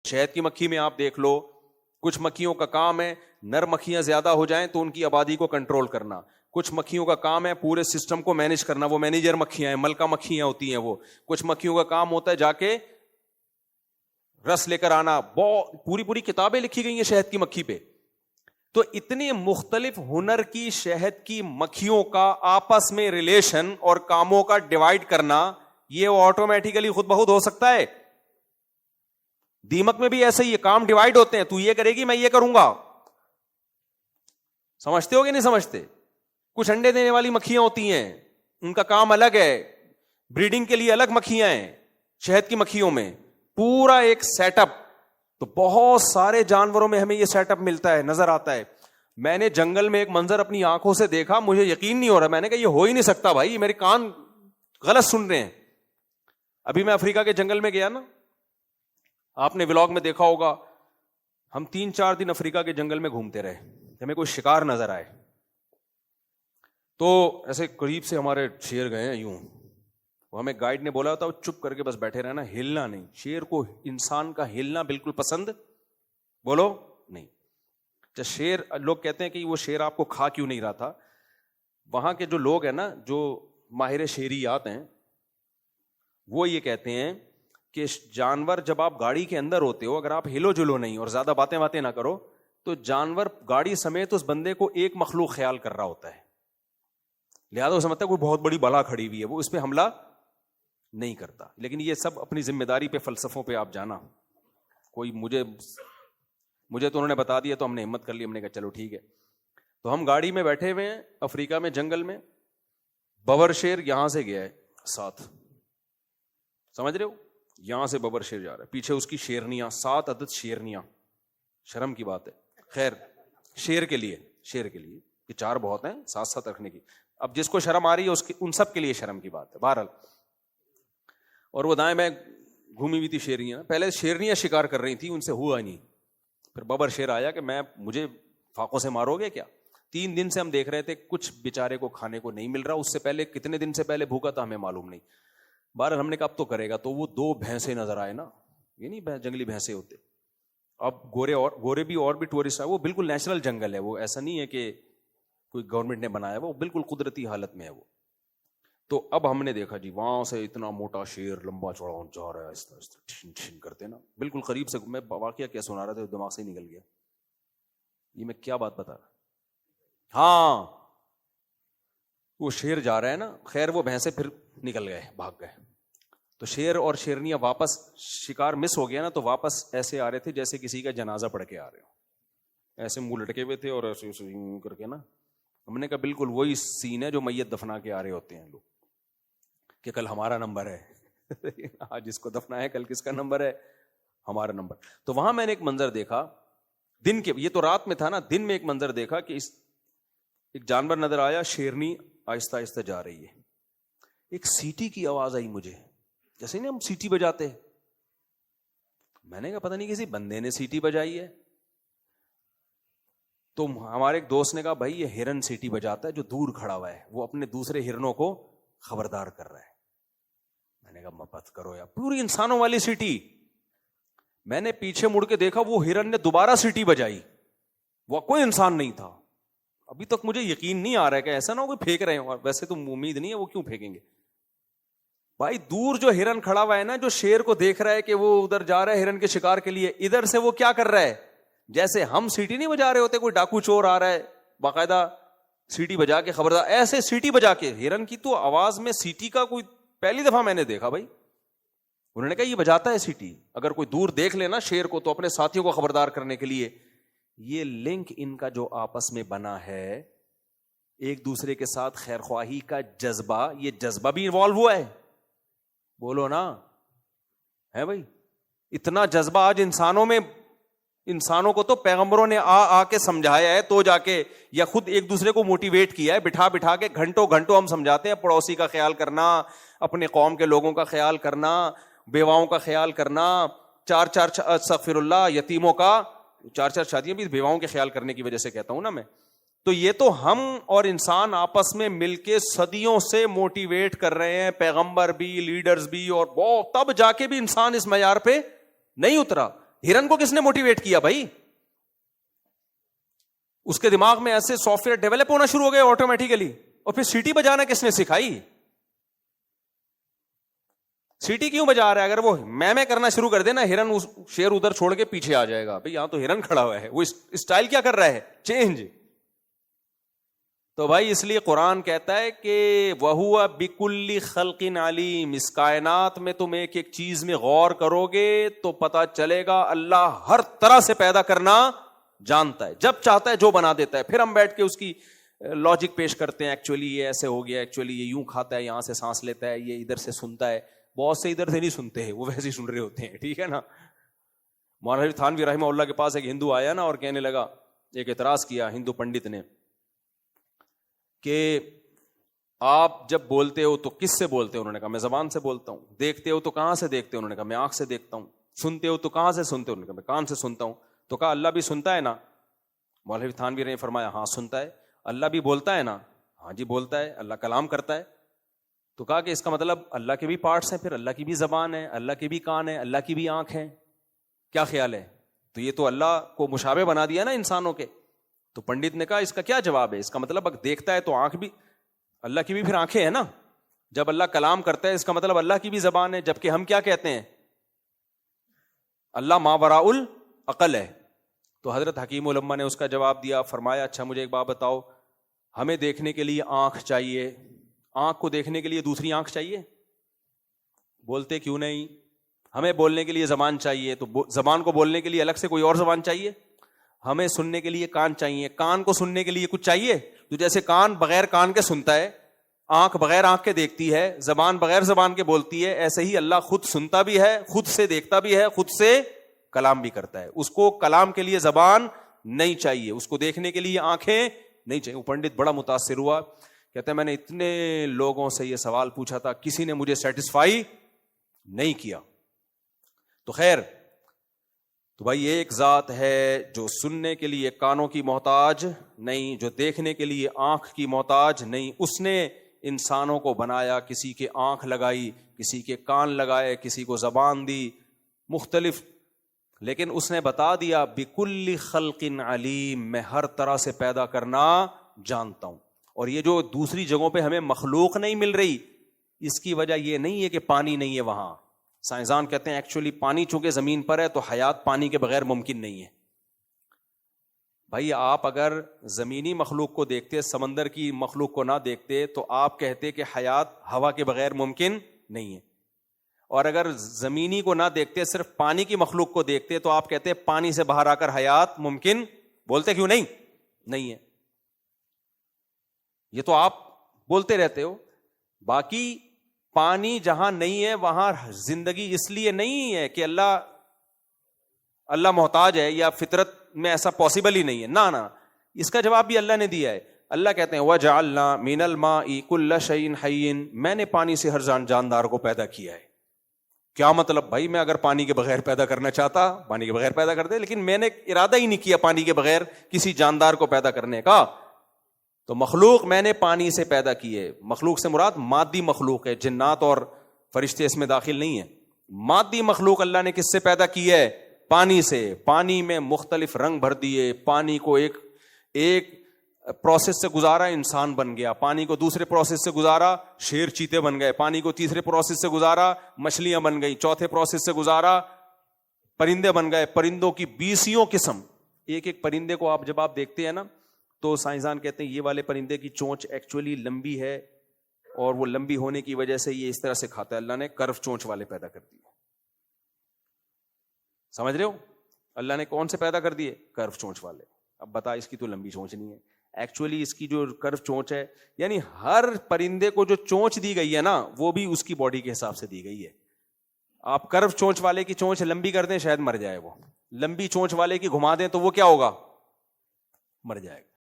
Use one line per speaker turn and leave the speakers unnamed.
شہد کی مکھی میں آپ دیکھ لو، کچھ مکھیوں کا کام ہے نر مکھیاں زیادہ ہو جائیں تو ان کی آبادی کو کنٹرول کرنا، کچھ مکھیوں کا کام ہے پورے سسٹم کو مینج کرنا، وہ مینیجر مکھیاں ہیں، ملکہ مکھیاں ہوتی ہیں وہ، کچھ مکھیوں کا کام ہوتا ہے جا کے رس لے کر آنا، پوری پوری کتابیں لکھی گئی ہیں شہد کی مکھی پہ. تو اتنی مختلف ہنر کی شہد کی مکھیوں کا آپس میں ریلیشن اور کاموں کا ڈیوائڈ کرنا، یہ آٹومیٹیکلی خود بخود ہو سکتا ہے. دیمک میں بھی ایسے ہی کام ڈیوائڈ ہوتے ہیں، تو یہ کرے گی میں یہ کروں گا. سمجھتے ہو کہ نہیں سمجھتے؟ کچھ انڈے دینے والی مکھیاں ہوتی ہیں، ان کا کام الگ ہے، بریڈنگ کے لیے الگ مکھیاں ہیں. شہد کی مکھیوں میں پورا ایک سیٹ اپ. تو بہت سارے جانوروں میں ہمیں یہ سیٹ اپ ملتا ہے، نظر آتا ہے. میں نے جنگل میں ایک منظر اپنی آنکھوں سے دیکھا، مجھے یقین نہیں ہو رہا، میں نے کہا یہ ہو ہی نہیں سکتا بھائی، میرے کان غلط سن رہے ہیں. ابھی میں افریقہ کے جنگل میں گیا نا، آپ نے ولاگ میں دیکھا ہوگا، ہم 3-4 دن افریقہ کے جنگل میں گھومتے رہے. ہمیں کوئی شکار نظر آئے تو ایسے قریب سے ہمارے شیر گئے ہیں یوں، ہمیں گائیڈ نے بولا تھا چپ کر کے بس بیٹھے رہنا، ہلنا نہیں. شیر کو انسان کا ہلنا بالکل پسند بولو نہیں. شیر، لوگ کہتے ہیں کہ وہ شیر آپ کو کھا کیوں نہیں رہا تھا. وہاں کے جو لوگ ہیں نا، جو ماہر شیریات ہیں، وہ یہ کہتے ہیں کہ جانور جب آپ گاڑی کے اندر ہوتے ہو، اگر آپ ہلو جلو نہیں اور زیادہ باتیں نہ کرو تو جانور گاڑی سمیت اس بندے کو ایک مخلوق خیال کر رہا ہوتا ہے، لہذا وہ سمجھتا ہے کوئی بہت بڑی بلا کھڑی ہوئی ہے، وہ اس پہ حملہ نہیں کرتا. لیکن یہ سب اپنی ذمہ داری پہ، فلسفوں پہ آپ جانا. کوئی مجھے تو انہوں نے بتا دیا تو ہم نے ہمت کر لی، ہم نے کہا چلو ٹھیک ہے. تو ہم گاڑی میں بیٹھے ہوئے ہیں افریقہ میں جنگل میں، ببر شیر یہاں سے گیا ہے ساتھ، سمجھ رہے ہو، یہاں سے ببر شیر جا رہا ہے، پیچھے اس کی شیرنیاں، 7 عدد شیرنیاں. شرم کی بات ہے، خیر شیر کے لیے کہ 4 بہت ہیں، 7 رکھنے کی. اب جس کو شرم آ رہی ہے اس کی، ان سب کے لیے شرم کی بات ہے بہرحال. اور وہ دائیں بائیں گھومی ہوئی تھی شیرنیاں. پہلے شیرنیاں شکار کر رہی تھیں، ان سے ہوا نہیں. پھر ببر شیر آیا کہ مجھے فاقوں سے مارو گے کیا. 3 دن سے ہم دیکھ رہے تھے کچھ بیچارے کو کھانے کو نہیں مل رہا. اس سے پہلے کتنے دن سے پہلے بھوکا تھا ہمیں معلوم نہیں. بہرحال ہم نے کہا اب تو کرے گا. تو وہ 2 بھینسیں نظر آئے نا، یہ نہیں جنگلی بھینسیں ہوتے. اب گورے بھی اور بھی ٹورسٹ آئے. وہ بالکل نیچرل جنگل ہے، وہ ایسا نہیں ہے کہ کوئی گورنمنٹ نے بنایا، وہ بالکل قدرتی حالت میں ہے وہ. تو اب ہم نے دیکھا جی وہاں سے اتنا موٹا شیر لمبا چوڑا جا رہا ہے، اس طرح ٹھن ٹھن کرتے نا، بالکل قریب سے. میں واقعہ کیا سنا رہا تھا، دماغ سے نکل گیا. یہ میں کیا بات بتا رہا، ہاں وہ شیر جا رہا ہے نا. خیر وہ بھینسیں پھر نکل گئے، بھاگ گئے. تو شیر اور شیرنیاں واپس، شکار مس ہو گیا نا، تو واپس ایسے آ رہے تھے جیسے کسی کا جنازہ پڑھ کے آ رہے ہو، ایسے منہ لٹکے ہوئے تھے اور ایسے کر کے نا. ہم نے کہا بالکل وہی سین ہے جو میت دفنا کے آ رہے ہوتے ہیں لوگ، کہ کل ہمارا نمبر ہے. آج جس کو دفنا ہے کل کس کا نمبر ہے، ہمارا نمبر. تو وہاں میں نے ایک منظر دیکھا دن کے، یہ تو رات میں تھا نا، دن میں ایک منظر دیکھا کہ ایک جانور نظر آیا، شیرنی آہستہ آہستہ جا رہی ہے. ایک سیٹی کی آواز آئی مجھے، جیسے نا ہم سیٹی بجاتے. میں نے کہا پتہ نہیں کسی بندے نے سیٹی بجائی ہے. تو ہمارے ایک دوست نے کہا بھائی یہ ہرن سیٹی بجاتا ہے جو دور کھڑا ہوا ہے، وہ اپنے دوسرے ہرنوں کو خبردار کر رہا ہے. میں نے کہا مت کرو یار، پوری انسانوں والی سیٹی. میں نے پیچھے مڑ کے دیکھا، وہ ہرن نے دوبارہ سیٹی بجائی، وہ کوئی انسان نہیں تھا. ابھی تک مجھے یقین نہیں آ رہا ہے کہ ایسا نہ ہو کوئی پھینک رہے ہوں، ویسے تو امید نہیں ہے، وہ کیوں پھینکیں گے بھائی. دور جو ہرن کھڑا ہوا ہے نا، جو شیر کو دیکھ رہا ہے کہ وہ ادھر جا رہا ہے ہرن کے شکار کے لیے، ادھر سے وہ کیا کر رہا ہے، جیسے ہم سیٹی نہیں بجا رہے ہوتے، کوئی ڈاکو چور آ رہا ہے باقاعدہ سیٹی بجا کے خبردار، ایسے سیٹی بجا کے. ہرن کی تو آواز میں سیٹی کا کوئی پہلی دفعہ میں نے دیکھا بھائی. انہوں نے کہا یہ بجاتا ہے سیٹی، اگر کوئی دور دیکھ لینا شیر کو تو اپنے ساتھیوں کو خبردار کرنے کے لیے. یہ لنک ان کا جو آپس میں بنا ہے، ایک دوسرے کے ساتھ خیر خواہی کا جذبہ، یہ جذبہ بھی انوالو ہوا ہے. بولو نا، ہے بھائی. اتنا جذبہ آج انسانوں میں، انسانوں کو تو پیغمبروں نے آ کے سمجھایا ہے، تو جا کے یا خود ایک دوسرے کو موٹیویٹ کیا ہے، بٹھا کے گھنٹوں ہم سمجھاتے ہیں پڑوسی کا خیال کرنا، اپنے قوم کے لوگوں کا خیال کرنا، بیواؤں کا خیال کرنا، 4 استغفر اللہ، یتیموں کا 4 شادیاں بھی بیواؤں کے خیال کرنے کی وجہ سے کہتا ہوں نا میں. تو یہ تو ہم اور انسان آپس میں مل کے صدیوں سے موٹیویٹ کر رہے ہیں، پیغمبر بھی، لیڈرز بھی، اور تب جا کے بھی انسان اس معیار پہ نہیں اترا. ہرن کو کس نے موٹیویٹ کیا بھائی؟ اس کے دماغ میں ایسے سافٹ ویئر ڈیولپ ہونا شروع ہو گئے آٹومیٹیکلی. اور پھر سیٹی بجانا کس نے سکھائی؟ سیٹی کیوں بجا رہا ہے؟ اگر وہ میں کرنا شروع کر دے نا, ہرن شیر ادھر چھوڑ کے پیچھے آ جائے گا. بھائی یہاں تو ہرن کھڑا ہوا ہے, وہ اسٹائل کیا کر رہا ہے؟ چینج. تو بھائی اس لیے قرآن کہتا ہے کہ وَهُوَ بِكُلِّ خَلْقٍ عَلِيمٍ. اس کائنات میں تم ایک ایک چیز میں غور کرو گے تو پتا چلے گا اللہ ہر طرح سے پیدا کرنا جانتا ہے, جب چاہتا ہے جو بنا دیتا ہے. پھر ہم بیٹھ کے اس کی لاجک پیش کرتے ہیں, ایکچولی یہ ایسے ہو گیا, ایکچولی یہ یوں کھاتا ہے, یہاں سے سانس لیتا ہے, یہ ادھر سے سنتا ہے. بہت سے ادھر سے نہیں سنتے ہیں, وہ ویسے ہی سن رہے ہوتے ہیں, ٹھیک ہے نا. مولانا تھانوی رحمہ اللہ کے پاس ایک ہندو آیا نا اور کہنے لگا, ایک اعتراض کیا ہندو پنڈت نے کہ آپ جب بولتے ہو تو کس سے بولتے ہو؟ انہوں نے کہا میں زبان سے بولتا ہوں. دیکھتے ہو تو کہاں سے دیکھتے ہو؟ انہوں نے کہا میں آنکھ سے دیکھتا ہوں. سنتے ہو تو کہاں سے سنتے ہو؟ انہوں نے کہا میں کان سے سنتا ہوں. تو کہا اللہ بھی سنتا ہے نا؟ مولوی تھانوی نے فرمایا ہاں سنتا ہے. اللہ بھی بولتا ہے نا؟ ہاں جی بولتا ہے, اللہ کلام کرتا ہے. تو کہا کہ اس کا مطلب اللہ کے بھی پارٹس ہیں, پھر اللہ کی بھی زبان ہے, اللہ کے بھی کان ہے, اللہ کی بھی آنکھ ہے. کیا خیال ہے؟ تو یہ تو اللہ کو مشابہ بنا دیا نا انسانوں کے. تو پنڈت نے کہا اس کا کیا جواب ہے؟ اس کا مطلب اگر دیکھتا ہے تو آنکھ بھی, اللہ کی بھی پھر آنکھیں ہیں نا. جب اللہ کلام کرتا ہے اس کا مطلب اللہ کی بھی زبان ہے, جبکہ ہم کیا کہتے ہیں؟ اللہ ما وراء العقل ہے. تو حضرت حکیم الامہ نے اس کا جواب دیا, فرمایا اچھا مجھے ایک بات بتاؤ, ہمیں دیکھنے کے لیے آنکھ چاہیے, آنکھ کو دیکھنے کے لیے دوسری آنکھ چاہیے؟ بولتے کیوں نہیں؟ ہمیں بولنے کے لیے زبان چاہیے, تو زبان کو بولنے کے لیے الگ سے کوئی اور زبان چاہیے؟ ہمیں سننے کے لیے کان چاہیے, کان کو سننے کے لیے کچھ چاہیے؟ تو جیسے کان بغیر کان کے سنتا ہے, آنکھ بغیر آنکھ کے دیکھتی ہے, زبان بغیر زبان کے بولتی ہے, ایسے ہی اللہ خود سنتا بھی ہے, خود سے دیکھتا بھی ہے, خود سے کلام بھی کرتا ہے. اس کو کلام کے لیے زبان نہیں چاہیے, اس کو دیکھنے کے لیے آنکھیں نہیں چاہیے. وہ پنڈت بڑا متاثر ہوا, کہتے ہیں میں نے اتنے لوگوں سے یہ سوال پوچھا تھا, کسی نے مجھے سیٹسفائی نہیں کیا. تو خیر, تو بھائی ایک ذات ہے جو سننے کے لیے کانوں کی محتاج نہیں, جو دیکھنے کے لیے آنکھ کی محتاج نہیں. اس نے انسانوں کو بنایا, کسی کے آنکھ لگائی, کسی کے کان لگائے, کسی کو زبان دی, مختلف. لیکن اس نے بتا دیا بِكُلِّ خَلْقٍ عَلِيمٍ, میں ہر طرح سے پیدا کرنا جانتا ہوں. اور یہ جو دوسری جگہوں پہ ہمیں مخلوق نہیں مل رہی, اس کی وجہ یہ نہیں ہے کہ پانی نہیں ہے وہاں. سائنسدان کہتے ہیں ایکچولی پانی چونکہ زمین پر ہے تو حیات پانی کے بغیر ممکن نہیں ہے. بھائی آپ اگر زمینی مخلوق کو دیکھتے, سمندر کی مخلوق کو نہ دیکھتے, تو آپ کہتے کہ حیات ہوا کے بغیر ممکن نہیں ہے. اور اگر زمینی کو نہ دیکھتے, صرف پانی کی مخلوق کو دیکھتے, تو آپ کہتے پانی سے باہر آ کر حیات ممکن, بولتے کیوں نہیں؟ نہیں ہے. یہ تو آپ بولتے رہتے ہو. باقی پانی جہاں نہیں ہے وہاں زندگی اس لیے نہیں ہے کہ اللہ محتاج ہے یا فطرت میں ایسا پاسبل ہی نہیں ہے. نہ, اس کا جواب بھی اللہ نے دیا ہے. اللہ کہتے ہیں وَجَعَلْنَا مِنَ الْمَاءِ كُلَّ شَيْءٍ حَيٍّ, میں نے پانی سے ہر جاندار کو پیدا کیا ہے. کیا مطلب؟ بھائی میں اگر پانی کے بغیر پیدا کرنا چاہتا, پانی کے بغیر پیدا کر دے, لیکن میں نے ارادہ ہی نہیں کیا پانی کے بغیر کسی جاندار کو پیدا کرنے کا. تو مخلوق میں نے پانی سے پیدا کی ہے. مخلوق سے مراد مادی مخلوق ہے, جنات اور فرشتے اس میں داخل نہیں ہیں. مادی مخلوق اللہ نے کس سے پیدا کی ہے؟ پانی سے. پانی میں مختلف رنگ بھر دیے, پانی کو ایک پروسیس سے گزارا, انسان بن گیا. پانی کو دوسرے پروسیس سے گزارا, شیر چیتے بن گئے. پانی کو تیسرے پروسیس سے گزارا, مچھلیاں بن گئی. چوتھے پروسیس سے گزارا, پرندے بن گئے. پرندوں کی 20 قسم. ایک پرندے کو جب آپ دیکھتے ہیں نا, تو سائنسدان کہتے ہیں یہ والے پرندے کی چونچ ایکچولی لمبی ہے, اور وہ لمبی ہونے کی وجہ سے یہ اس طرح سے کھاتا ہے. اللہ نے کرف چونچ والے پیدا کر دیے. سمجھ رہے ہو؟ اللہ نے کون سے پیدا کر دیے؟ کرف چونچ والے. اب بتا, اس کی تو لمبی چونچ نہیں ہے. ایکچولی اس کی جو کرف چونچ ہے, یعنی ہر پرندے کو جو چونچ دی گئی ہے نا, وہ بھی اس کی باڈی کے حساب سے دی گئی ہے. آپ کرف چونچ والے کی چونچ لمبی کر دیں, شاید مر جائے وہ. لمبی چونچ والے کی گھما دیں تو وہ کیا ہوگا؟ مر جائے گا.